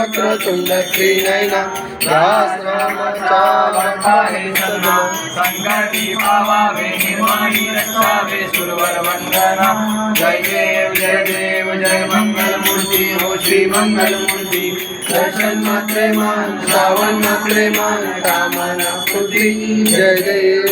वक्रतुंड त्रिनयना संकटी पावावे निर्वाणी रक्षावे सुरवर वंदना जय देव जय मंगल मूर्ती हो श्री मंगल मूर्ती दर्शन मात्रे मान श्रावण मात्रे मान कामना पूर्ती जय देव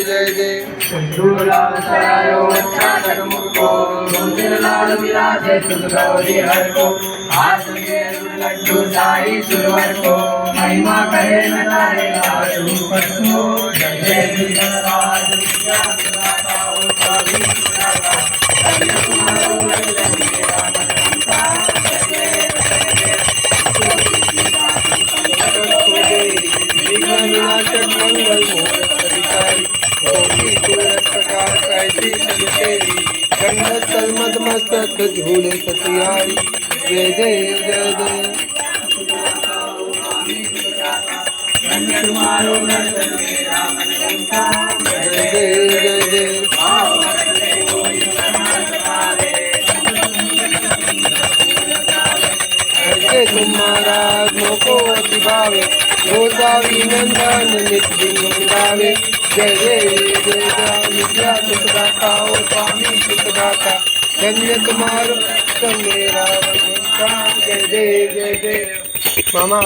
सिंधुलाल सरायो चादर मुको मंदिर लाल विराजे सुगौरी हर को हाथ में लड्डू साई सुरवर को महिमा करे नजारे साधु पत्नो जय देव गणराज विद्या सुराता ओ स्वामी सुराता कन्याकुमारो वैलम मेरा मनंता जय विघ्नविनाशक मंगल मूर्त विकारी कोटि सूरत प्रकाश ऐसी सब तेरी गंडस्थल मदमस्तक झूले सतियारी जय देव कन्याकुमारो वैलम मेरा मनंता जय देव ऐसे तुम महाराज मोको अति भावे गोसावी नंदन नित्य गावे जय देव विद्या सुखदाता ओ स्वामी सुखदाता धन्य तुम्हारो मेरा जय देव मामा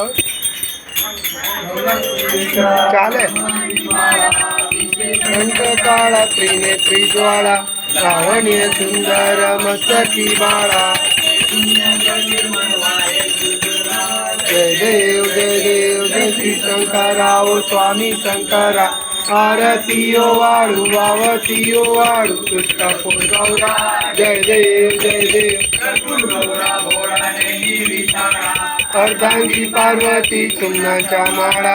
चाले कंठकाळा त्रिनेत्री ज्वाळा लावण्य सुंदर मस्तकी बाळा जय देव जय श्री शंकरा ओ स्वामी शंकरा आरतीयो वाळू वावतीयो वाळू कृष्णा गौरा जय देव अर्धांगी पार्वती सुमनाच्या माळा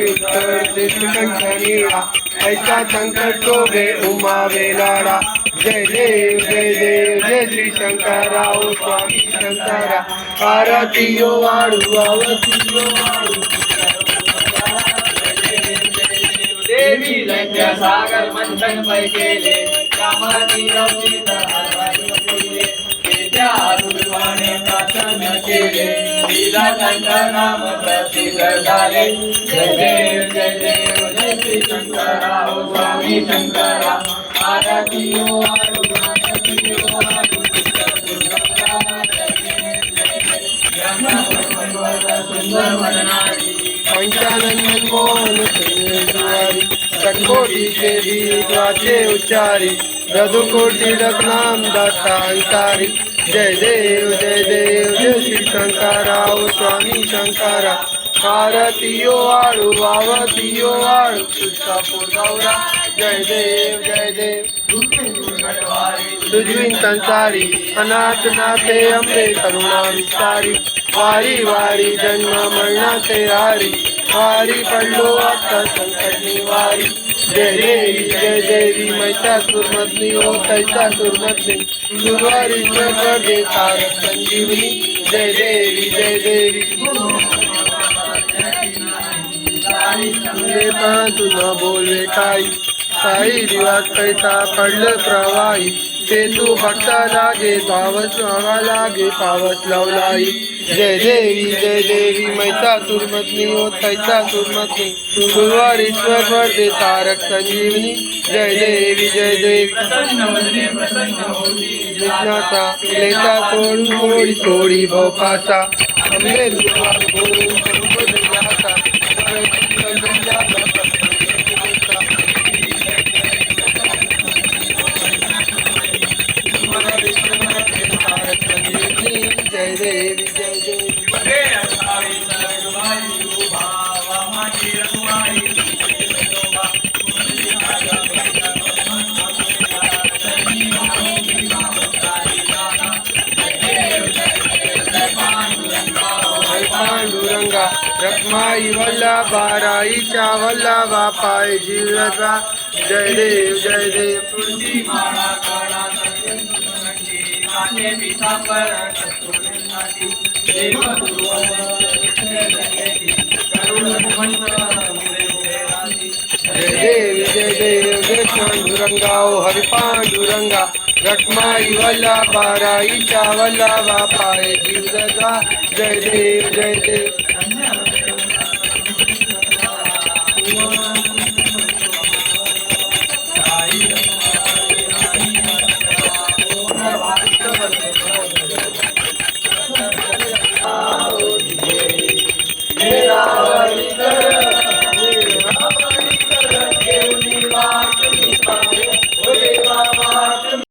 उत्तर कंठ नीळा ऐसा संकट शोभे उमा वेलाडा जय देव जय श्री शंकरा ओ स्वामी शंकरा आरतीयो वाळू वावतीयो वाळू देवी लज्जा सागर मंथन पै केले कामाची रक्षित हरवाई बोलले तेजा दुर्वाणे प्रार्थन केले लीला कंठ नाम प्रसिद्ध झाले जय देव जय श्री शंकरा ओ स्वामी शंकरा आरतीयो वाळू आरतीयो वाळू सुंदर वदनारी पंचानन मोहन सुंदरी षटकोटी देवी द्वाचे उच्चारी रघुकोटी रत्नाम दाता अंतारी जय देव जय श्री शंकरा ओ स्वामी शंकरा आरतीयो वाळू वावतीयो वाळू कृष्णा गौरा जय देव तुझविन संसारी अनाथ नाथे अंबे करुणा विस्तारी वारी वारी जन्म मरणाचे हारी वारी पडलो आता संकटनी वारी जय देवी महिषासुरमर्दिनी ओ तैसासुरमर्दिनी गुरुवारीश्वर दे तारक संजीवनी जय देवी तुला बोलवे काही दिवस पैसा पडलं प्रवाही ते तू भक्ता लागे पावस लागे पावस लावलाई जय देवी महिषासुरमर्दिनी ओ तैसासुरमर्दिनी गुरुवारीश्वर दे तारक संजीवनी जय देवी विघ्नाचा लेता थोडी थोडी भोपासा आंबे जय देवी पांडुरंगा रखमाई वल्लभा राईच्या वल्लभा पाय जीवरा जय देव तुळशी माळा काळा काटे पीतांबर देव जय देव जय पांडुरंगा ओ हरि पांडुरंगा रखमाई वल्लभा राईच्या वल्लभा पाय जीवदाता जय देव जय देव